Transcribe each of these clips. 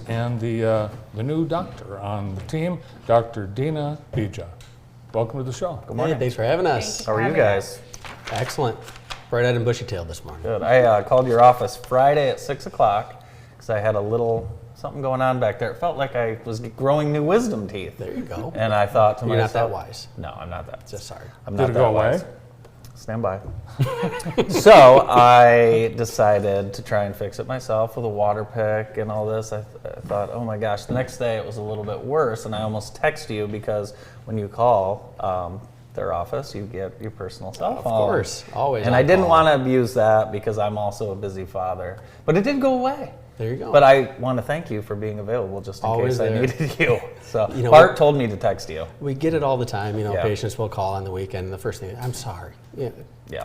and the new doctor on the team, Dr. Dina Bija. Welcome to the show. Good morning. Hey, thanks for having us. How are you guys? Excellent. Bright-eyed and bushy-tailed this morning. Good. I called your office Friday at 6 o'clock because I had a little something going on back there. It felt like I was growing new wisdom teeth. There you go. And I thought to You're myself, not that wise. No, I'm not that. Just sorry. I'm Did not it that go wise. away? Stand by. So I decided to try and fix it myself with a water pick and all this. I thought, oh my gosh, the next day it was a little bit worse, and I almost text you because when you call their office, you get your personal cell phone. Of course, always. And I didn't want to abuse that because I'm also a busy father. But it did go away. There you go. But I want to thank you for being available just in Always case I there. needed you. So You know, Bart told me to text you. We get it all the time. Yeah. Patients will call on the weekend, and the first thing, I'm sorry. Yeah.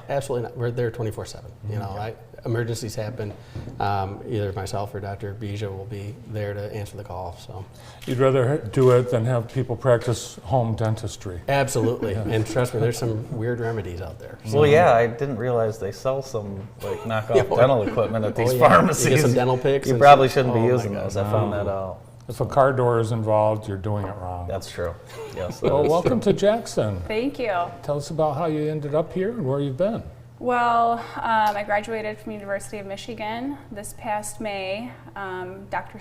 Absolutely not. We're there 24/7. Emergencies happen. Either myself or Dr. Bija will be there to answer the call. So You'd rather do it than have people practice home dentistry. absolutely. And trust me, there's some weird remedies out there. So, Well, yeah, I didn't realize they sell some like knockoff Yeah. dental equipment at these yeah. pharmacies. You get some dental picks. You and probably some- shouldn't be oh my using God. those. I found that out. If a car door is involved, you're doing it wrong. That's true. Yes. That Well, is welcome to Jackson. Thank you. Tell us about how you ended up here and where you've been. Well, I graduated from University of Michigan this past May. Dr.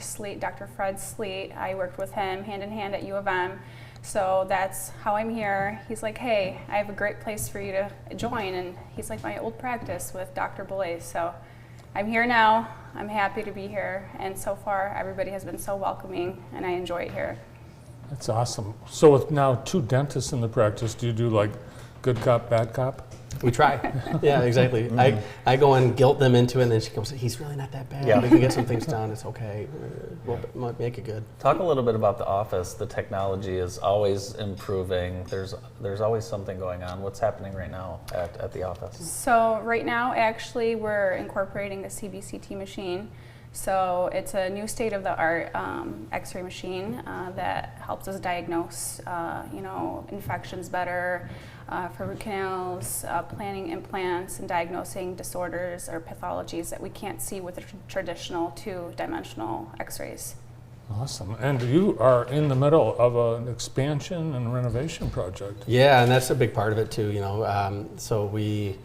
Fred Sleet, I worked with him hand in hand at U of M. So that's how I'm here. He's like, hey, I have a great place for you to join. And he's like my old practice with Dr. Balaze. So I'm here now. I'm happy to be here. And so far, everybody has been so welcoming, and I enjoy it here. That's awesome. So with now 2 dentists in the practice, do you do like good cop, bad cop? We try. Yeah, exactly. I go and guilt them into it, and then she goes, he's really not that bad. Yeah. We can get some things done. It's okay. We'll make it good. Talk a little bit about the office. The technology is always improving. There's always something going on. What's happening right now at the office? So right now, actually, we're incorporating the CBCT machine. So it's a new state-of-the-art X-ray machine that helps us diagnose, infections better for root canals, planning implants, and diagnosing disorders or pathologies that we can't see with the traditional 2-dimensional X-rays. Awesome. And you are in the middle of an expansion and renovation project. Yeah, and that's a big part of it too. So we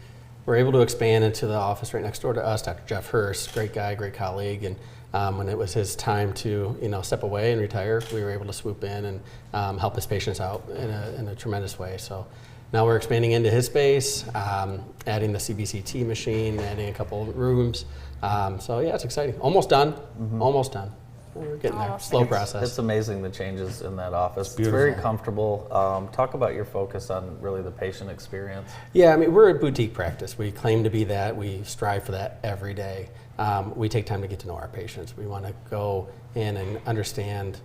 were able to expand into the office right next door to us. Dr. Jeff Hurst, great guy, great colleague, and when it was his time to step away and retire, we were able to swoop in and help his patients out in a tremendous way. So now we're expanding into his space, adding the CBCT machine, adding a couple of rooms. So yeah, it's exciting. Almost done. Almost done. We're getting there. Slow process. It's amazing the changes in that office. It's beautiful. very comfortable. Talk about your focus on really the patient experience. Yeah, I mean, we're a boutique practice. We claim to be that. We strive for that every day. We take time to get to know our patients. We want to go in and understand,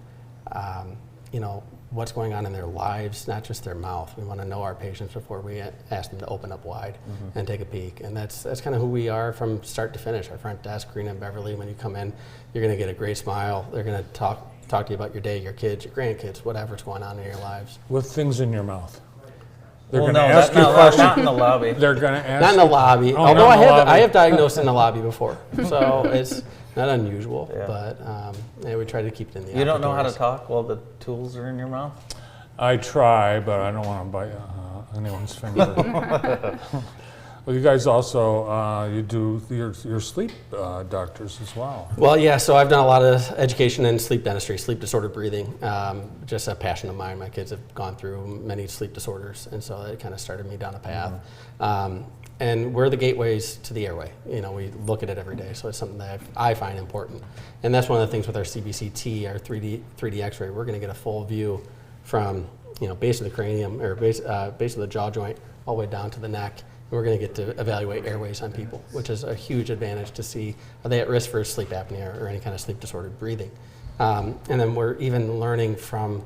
what's going on in their lives, not just their mouth. We want to know our patients before we ask them to open up wide and take a peek. And that's kind of who we are from start to finish. Our front desk, Green and Beverly, when you come in, you're going to get a great smile. They're going to talk to you about your day, your kids, your grandkids, whatever's going on in your lives. With things in your mouth. They're Well, going to no, ask you a question. not in the lobby. They're going to ask Not in the you- lobby, Oh, although not in the lobby. I have diagnosed in the lobby before, so it's not unusual. Yeah. But we try to keep it in the. You don't know how to outdoors. talk while the tools are in your mouth? I try, but I don't want to bite anyone's finger. Well, you guys also, you do your sleep doctors as well. Well, yeah, so I've done a lot of education in sleep dentistry, sleep disorder breathing, just a passion of mine. My kids have gone through many sleep disorders, and so it kind of started me down a path. And we're the gateways to the airway. We look at it every day, so it's something that I find important. And that's one of the things with our CBCT, our 3D X-ray. We're going to get a full view from base of the cranium or base of the jaw joint all the way down to the neck. And we're going to get to evaluate airways on people, which is a huge advantage to see are they at risk for sleep apnea or any kind of sleep disordered breathing. And then we're even learning from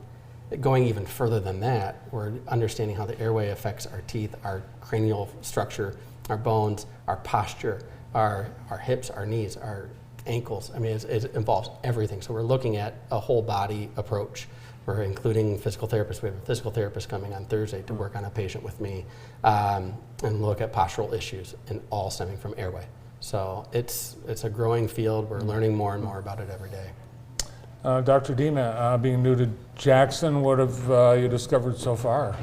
going even further than that. We're understanding how the airway affects our teeth, our cranial structure, our bones, our posture, our hips, our knees, our ankles. I mean, it involves everything. So we're looking at a whole body approach. We're including physical therapists. We have a physical therapist coming on Thursday to work on a patient with me and look at postural issues, and all stemming from airway. So it's a growing field. We're learning more and more about it every day. Dr. Dina, being new to Jackson, what have you discovered so far?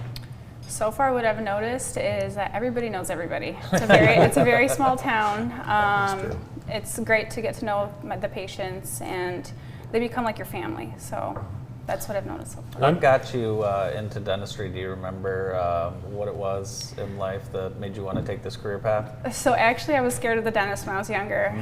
So far, what I've noticed is that everybody knows everybody. It's a very small town. It's great to get to know the patients, and they become like your family. So that's what I've noticed so far. What got you into dentistry? Do you remember what it was in life that made you want to take this career path? So actually, I was scared of the dentist when I was younger,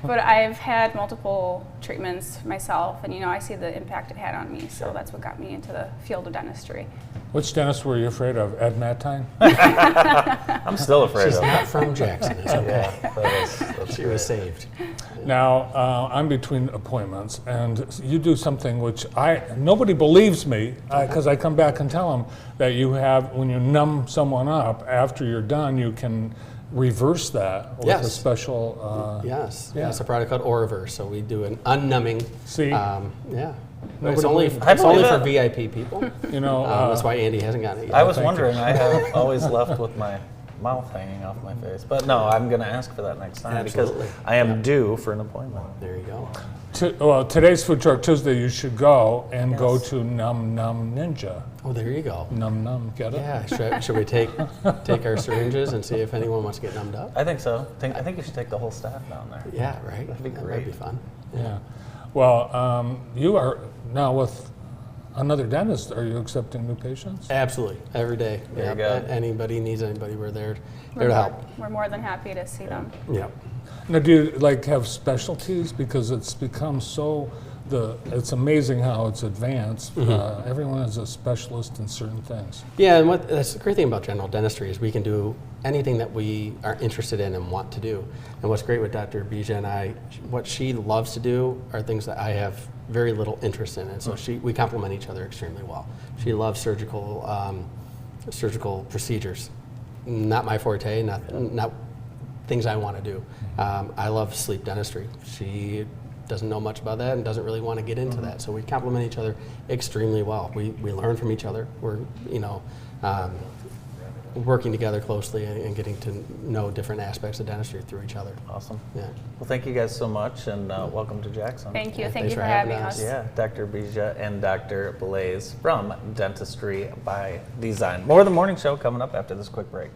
but I've had multiple treatments myself, and I see the impact it had on me. So that's what got me into the field of dentistry. Which dentist were you afraid of? Ed Mattine? I'm still afraid She's of not it. from Jackson. It's okay. Yeah, that's She was saved. Now, I'm between appointments, and you do something which nobody believes me, because I come back and tell them that you have, when you numb someone up, after you're done, you can reverse that with a Yes. special... Yes. Yeah. Yeah. It's a product called Oraverse. So we do an unnumbing. See? Yeah. Nobody It's only, believes- it's only I for believe VIP people. That's That's why Andy hasn't gotten it yet. I was thank you. wondering, I have always left with my mouth hanging off my face. But no, I'm going to ask for that next time Absolutely. because I am due for an appointment. There you go. Well, today's Food Truck Tuesday, you should go and go Yes. to Num Num Ninja. Oh, there you go. Num Num, get it? Yeah. Should we take our syringes and see if anyone wants to get numbed up? I think so. I think you should take the whole staff down there. Yeah. Right. That'd be That'd great. be fun. Yeah. Well, you are now with another dentist. Are you accepting new patients? Absolutely. Every day. There you Yeah. go. Anybody needs anybody, we're there to help. We're more than happy to see them. Yep. Now, do you have specialties? Because it's become so, it's amazing how it's advanced. Everyone is a specialist in certain things. Yeah, and that's the great thing about general dentistry is we can do anything that we are interested in and want to do. And what's great with Dr. Bija and I, what she loves to do are things that I have very little interest in, and so we complement each other extremely well. She loves surgical procedures, not my forte, not things I want to do. I love sleep dentistry. She doesn't know much about that and doesn't really want to get into that. So we complement each other extremely well. We learn from each other. We're working together closely and getting to know different aspects of dentistry through each other. Awesome. Yeah. Well, thank you guys so much, and welcome to Jackson. Thank you. Yeah, Thank thanks you for for having having us. us. Yeah, Dr. Bija and Dr. Balaze from Dentistry by Design. More of the morning show coming up after this quick break.